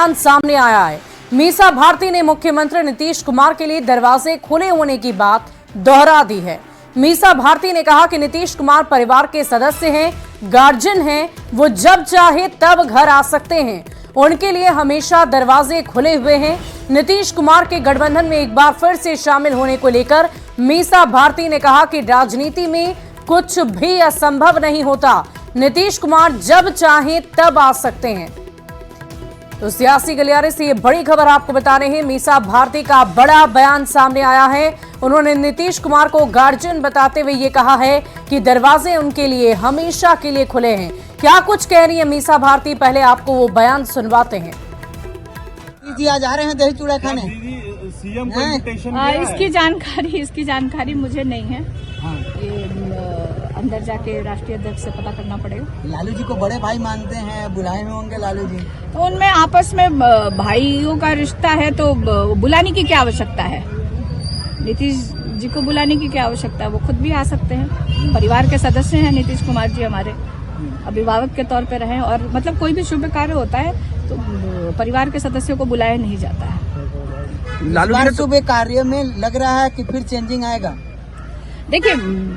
बयान सामने आया है। मीसा भारती ने मुख्यमंत्री नीतीश कुमार के लिए दरवाजे खुले होने की बात दोहरा दी है। मीसा भारती ने कहा कि नीतीश कुमार परिवार के सदस्य हैं, गार्जियन हैं, वो जब चाहे तब घर आ सकते हैं, उनके लिए हमेशा दरवाजे खुले हुए हैं। नीतीश कुमार के गठबंधन में एक बार फिर से शामिल होने को लेकर मीसा भारती ने कहा कि राजनीति में कुछ भी असंभव नहीं होता, नीतीश कुमार जब चाहे तब आ सकते हैं। तो सियासी गलियारे से ये बड़ी खबर आपको बता रहे हैं। मीसा भारती का बड़ा बयान सामने आया है। उन्होंने नीतीश कुमार को गार्जियन बताते हुए ये कहा है कि दरवाजे उनके लिए हमेशा के लिए खुले हैं। क्या कुछ कह रही है मीसा भारती, पहले आपको वो बयान सुनवाते हैं। जी आज आ रहे हैं दही चूड़ा खाने। सीएम को इन्विटेशन इसकी जानकारी मुझे नहीं है। ये अंदर जाके राष्ट्रीय अध्यक्ष से पता करना पड़ेगा। लालू जी को बड़े भाई मानते हैं, बुलाए हुए होंगे लालू जी। तो उनमें आपस में भाइयों का रिश्ता है, तो बुलाने की क्या आवश्यकता है? नीतीश जी को बुलाने की क्या आवश्यकता है? वो खुद भी आ सकते हैं। परिवार के सदस्य हैं नीतीश कुमार जी, हमारे अभिभावक के तौर पे रहे। और मतलब कोई भी शुभ कार्य होता है तो परिवार के सदस्यों को बुलाया नहीं जाता है। लालू जी शुभ कार्य में लग रहा है कि फिर चेंजिंग आएगा। देखिए,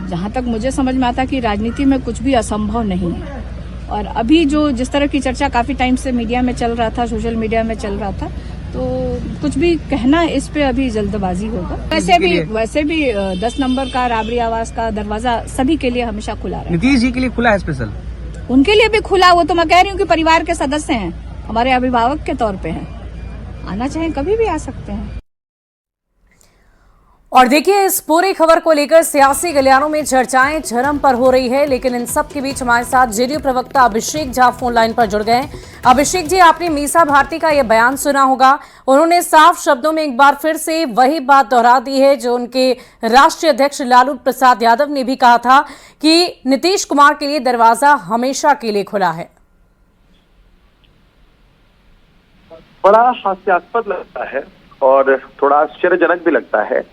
जहाँ तक मुझे समझ में आता कि राजनीति में कुछ भी असंभव नहीं है। और अभी जो जिस तरह की चर्चा काफी टाइम से मीडिया में चल रहा था, सोशल मीडिया में चल रहा था, तो कुछ भी कहना इस पे अभी जल्दबाजी होगा। वैसे भी 10 नंबर का राबड़ी आवास का दरवाजा सभी के लिए हमेशा खुला रहा है। नीतीश जी के लिए खुला है स्पेशल, उनके लिए भी खुला। वो तो मैं कह रही हूँ कि परिवार के सदस्य हैं, हमारे अभिभावक के तौर पे हैं, आना चाहे कभी भी आ सकते हैं। और देखिए, इस पूरी खबर को लेकर सियासी गलियारों में चर्चाएं चरम पर हो रही है, लेकिन इन सब के बीच हमारे साथ जेडीयू प्रवक्ता अभिषेक झा फोन लाइन पर जुड़ गए। अभिषेक जी, आपने मीसा भारती का यह बयान सुना होगा। उन्होंने साफ शब्दों में एक बार फिर से वही बात दोहरा दी है जो उनके राष्ट्रीय अध्यक्ष लालू प्रसाद यादव ने भी कहा था कि नीतीश कुमार के लिए दरवाजा हमेशा के लिए खुला है। बड़ा हास्यास्पद लगता है और थोड़ा आश्चर्यजनक भी लगता है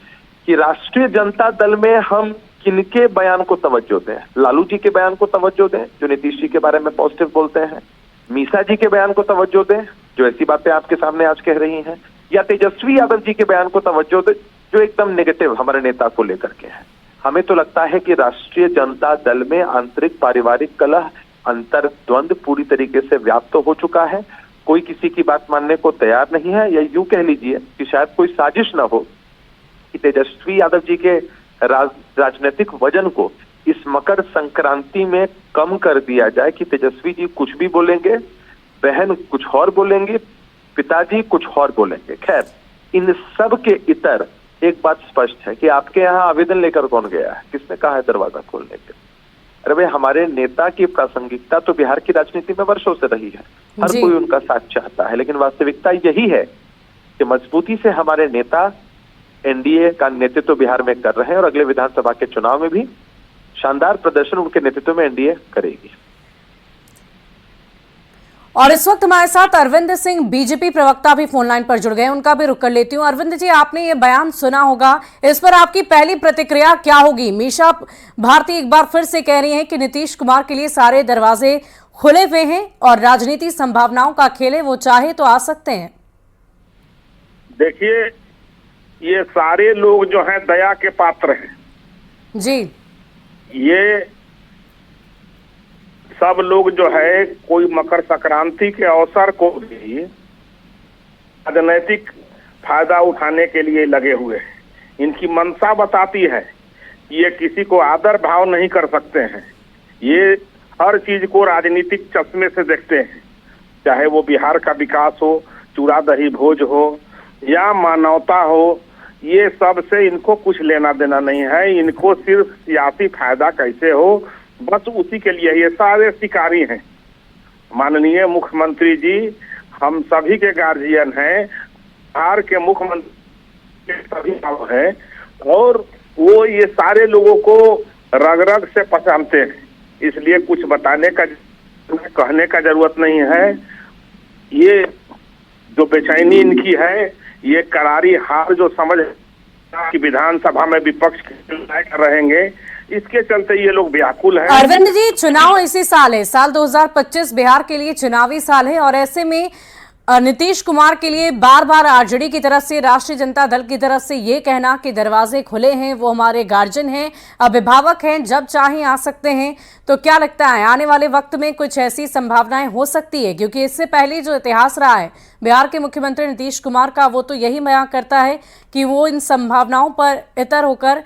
कि राष्ट्रीय जनता दल में हम किनके बयान को तवज्जो दें। लालू जी के बयान को तवज्जो दें जो नीतीश जी के बारे में पॉजिटिव बोलते हैं, मीसा जी के बयान को तवज्जो दें जो ऐसी बातें आपके सामने आज कह रही हैं, या तेजस्वी यादव जी के बयान को तवज्जो दें जो एकदम नेगेटिव हमारे नेता को लेकर के है। हमें तो लगता है कि राष्ट्रीय जनता दल में आंतरिक पारिवारिक कलह, अंतर्द्वंद पूरी तरीके से व्याप्त हो चुका है। कोई किसी की बात मानने को तैयार नहीं है, या यूं कह लीजिए कि शायद कोई साजिश न हो कि तेजस्वी यादव जी के राजनीतिक वजन को इस मकर संक्रांति में कम कर दिया जाए कि तेजस्वी जी कुछ भी बोलेंगे, बहन कुछ और बोलेंगे, पिताजी कुछ और बोलेंगे। खैर, इन सब के इतर एक बात स्पष्ट है कि आपके यहाँ आवेदन लेकर कौन गया है, किसने कहा है दरवाजा खोलने के? अरे भाई, हमारे नेता की प्रासंगिकता तो बिहार की राजनीति में वर्षों से रही है, हर कोई उनका साथ चाहता है, लेकिन वास्तविकता यही है कि मजबूती से हमारे नेता एनडीए का नेतृत्व बिहार में कर रहे हैं और अगले विधानसभा के चुनाव में भी शानदार प्रदर्शन उनके नेतृत्व में एनडीए करेगी। और इस वक्त हमारे साथ अरविंद सिंह बीजेपी प्रवक्ता भी फोन लाइन पर जुड़ गए, उनका भी रुख कर लेती हूँ। अरविंद जी, आपने ये बयान सुना होगा, इस पर आपकी पहली प्रतिक्रिया क्या होगी? मीसा भारती एक बार फिर से कह रही हैं कि नीतीश कुमार के लिए सारे दरवाजे खुले हुए हैं और राजनीति संभावनाओं का खेल है, वो चाहे तो आ सकते हैं। देखिए, ये सारे लोग जो हैं दया के पात्र हैं जी। ये सब लोग जो है कोई मकर संक्रांति के अवसर को भी राजनैतिक फायदा उठाने के लिए लगे हुए हैं। इनकी मंशा बताती है कि ये किसी को आदर भाव नहीं कर सकते हैं, ये हर चीज को राजनीतिक चश्मे से देखते हैं, चाहे वो बिहार का विकास हो, चूड़ा दही भोज हो या मानवता हो। ये सब से इनको कुछ लेना देना नहीं है, इनको सिर्फ सियासी फायदा कैसे हो, बस उसी के लिए ये सारे शिकारी हैं। माननीय मुख्यमंत्री जी हम सभी के गार्जियन हैं, बिहार के मुख्यमंत्री सभी हैं, और वो ये सारे लोगों को रग रग से पहचानते हैं, इसलिए कुछ बताने का कहने का जरूरत नहीं है। ये जो बेचैनी इनकी है, ये करारी हार जो समझ कि विधानसभा में विपक्ष के रहेंगे, इसके चलते ये लोग व्याकुल हैं। अरविंद जी, चुनाव इसी साल है, साल 2025 बिहार के लिए चुनावी साल है, और ऐसे में नीतीश कुमार के लिए बार बार आरजेडी की तरफ से, राष्ट्रीय जनता दल की तरफ से ये कहना कि दरवाजे खुले हैं, वो हमारे गार्जियन हैं, अभिभावक हैं, जब चाहें आ सकते हैं, तो क्या लगता है आने वाले वक्त में कुछ ऐसी संभावनाएं हो सकती है? क्योंकि इससे पहले जो इतिहास रहा है बिहार के मुख्यमंत्री नीतीश कुमार का, वो तो यही बयान करता है कि वो इन संभावनाओं पर इतर होकर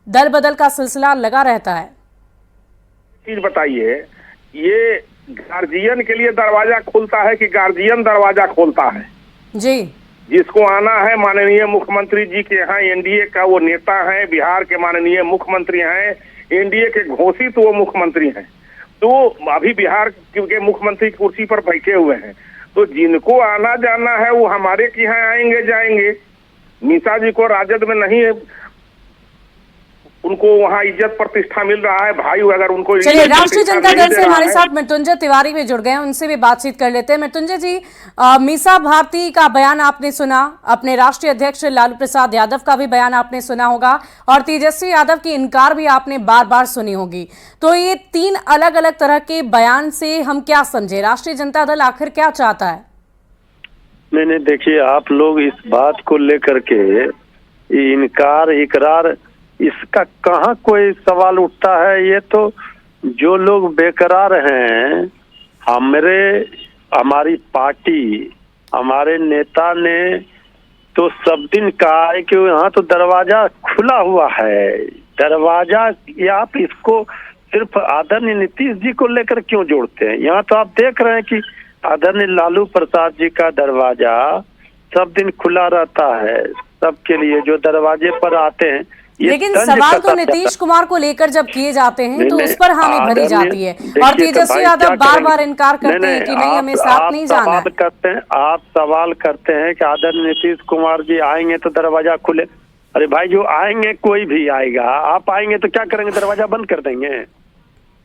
दल बदल का सिलसिला लगा रहता है। चीज बताइए, ये गार्जियन के लिए दरवाजा खुलता है कि गार्जियन दरवाजा खोलता है? जी, जिसको आना है माननीय मुख्यमंत्री जी के यहाँ, एनडीए का वो नेता है, बिहार के माननीय मुख्यमंत्री हैं, एनडीए के घोषित वो मुख्यमंत्री हैं, तो अभी बिहार के मुख्यमंत्री कुर्सी पर बैठे हुए हैं, तो जिनको आना जाना है वो हमारे के यहाँ आएंगे जाएंगे। मीसा जी को राजद में नहीं है, उनको वहाँ इज्जत प्रतिष्ठा मिल रहा है। भाई अगर उनको चलिए, राष्ट्रीय जनता दल से हमारे साथ मृत्युंजय तिवारी भी जुड़ गए हैं, उनसे भी बातचीत कर लेते हैं। मृत्युंजय जी, मीसा भारती का बयान आपने सुना, अपने राष्ट्रीय अध्यक्ष लालू प्रसाद यादव का भी बयान आपने सुना होगा, और तेजस्वी यादव की इनकार भी आपने बार बार सुनी होगी। तो ये तीन अलग अलग तरह के बयान से हम क्या समझे? राष्ट्रीय जनता दल आखिर क्या चाहता है? नहीं, देखिए, आप लोग इस बात को लेकर के इनकार इकरार, इसका कहाँ कोई सवाल उठता है? ये तो जो लोग बेकरार हैं, हमारी पार्टी, हमारे नेता ने तो सब दिन कहा है कि यहाँ तो दरवाजा खुला हुआ है। दरवाजा, ये आप इसको सिर्फ आदरणीय नीतीश जी को लेकर क्यों जोड़ते हैं? यहाँ तो आप देख रहे हैं कि आदरणीय लालू प्रसाद जी का दरवाजा सब दिन खुला रहता है सबके लिए जो दरवाजे पर आते हैं। लेकिन सवाल तो नीतीश कुमार को लेकर जब किए जाते हैं तो उस पर हामी भरी जाती है, और तेजस्वी यादव बार बार इनकार करते हैं कि नहीं, हमें साथ नहीं जाना है। आप सवाल करते हैं कि आदरणीय नीतीश कुमार जी आएंगे तो दरवाजा खुले। अरे भाई, जो आएंगे कोई भी आएगा, आप आएंगे तो क्या करेंगे? दरवाजा बंद कर देंगे?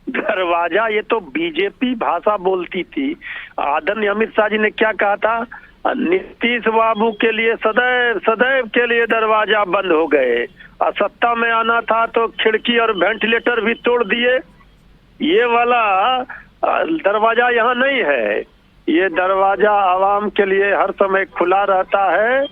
दरवाजा, ये तो बीजेपी भाषा बोलती थी। आदरणीय अमित शाह जी ने क्या कहा था? नीतीश बाबू के लिए सदैव सदैव के लिए दरवाजा बंद हो गए। सत्ता में आना था तो खिड़की और वेंटिलेटर भी तोड़ दिए। ये वाला दरवाजा यहाँ नहीं है। ये दरवाजा आवाम के लिए हर समय खुला रहता है,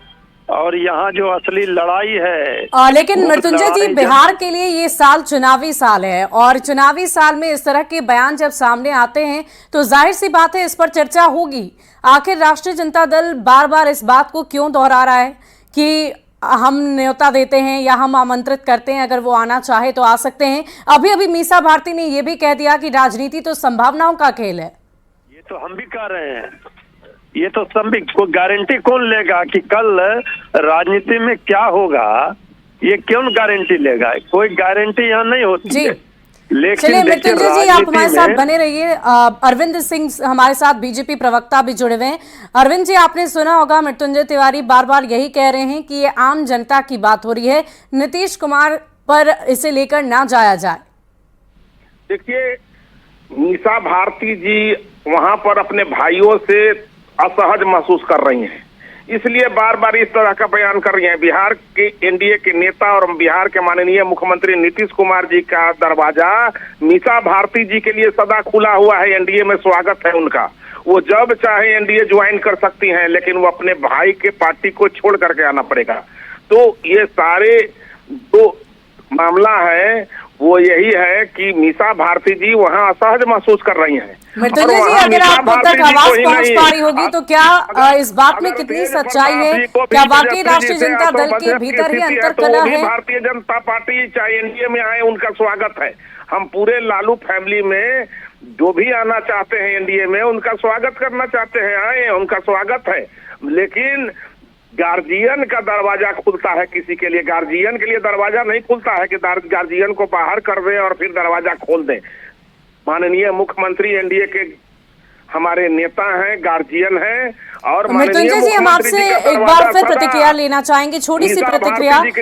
और यहाँ जो असली लड़ाई है। लेकिन मृत्युंजय जी, बिहार के लिए ये साल चुनावी साल है, और चुनावी साल में इस तरह के बयान जब सामने आते हैं तो जाहिर सी बात है इस पर चर्चा होगी। आखिर राष्ट्रीय जनता दल बार बार इस बात को क्यों दोहरा रहा है कि हम न्योता देते हैं या हम आमंत्रित करते हैं, अगर वो आना चाहे तो आ सकते हैं? अभी अभी मीसा भारती ने ये भी कह दिया कि राजनीति तो संभावनाओं का खेल है। ये तो हम भी कह रहे हैं, ये तो सब को गारंटी कौन लेगा कि कल राजनीति में क्या होगा? ये क्यों गारंटी लेगा? कोई गारंटी यहाँ नहीं होती जी। है। लेकिन चलिए मृत्युंजय जी, आप हमारे साथ बने रहिए। अरविंद सिंह हमारे साथ, बीजेपी प्रवक्ता भी जुड़े हुए हैं। अरविंद जी, आपने सुना होगा मृत्युंजय तिवारी बार बार यही कह रहे हैं कि ये आम जनता की बात हो रही है, नीतीश कुमार पर इसे लेकर ना जाया जाए। देखिए, मीसा भारती जी वहां पर अपने भाइयों से असहज महसूस कर रही हैं, इसलिए बार बार इस तरह का बयान कर रही हैं। बिहार के एनडीए के नेता और बिहार के माननीय मुख्यमंत्री नीतीश कुमार जी का दरवाजा मीसा भारती जी के लिए सदा खुला हुआ है। एनडीए में स्वागत है उनका, वो जब चाहे एनडीए ज्वाइन कर सकती हैं, लेकिन वो अपने भाई के पार्टी को छोड़ करके आना पड़ेगा। तो ये सारे जो मामला है वो यही है कि मीसा भारती जी वहाँ असहज महसूस कर रही हैं। मृत्युंजय जी, अगर आपको तक आवाज पहुंच पा रही होगी तो क्या इस बात में कितनी सच्चाई है? क्या वाकई राष्ट्रीय जनता दल के भीतर ही अंतरकलह है? भारतीय जनता पार्टी चाहे एनडीए में आए, उनका स्वागत है। हम पूरे लालू फैमिली में जो भी आना चाहते हैं एनडीए में, उनका स्वागत करना चाहते हैं, आए, उनका स्वागत है। लेकिन गार्जियन का दरवाजा खुलता है किसी के लिए, गार्जियन के लिए दरवाजा नहीं खुलता है कि गार्जियन को बाहर कर दें और फिर दरवाजा खोल दें। माननीय मुख्यमंत्री एनडीए के हमारे नेता हैं, गार्जियन हैं, और मृत्युंजय जी, हम आपसे एक बार फिर प्रतिक्रिया लेना चाहेंगे, छोटी सी प्रतिक्रिया।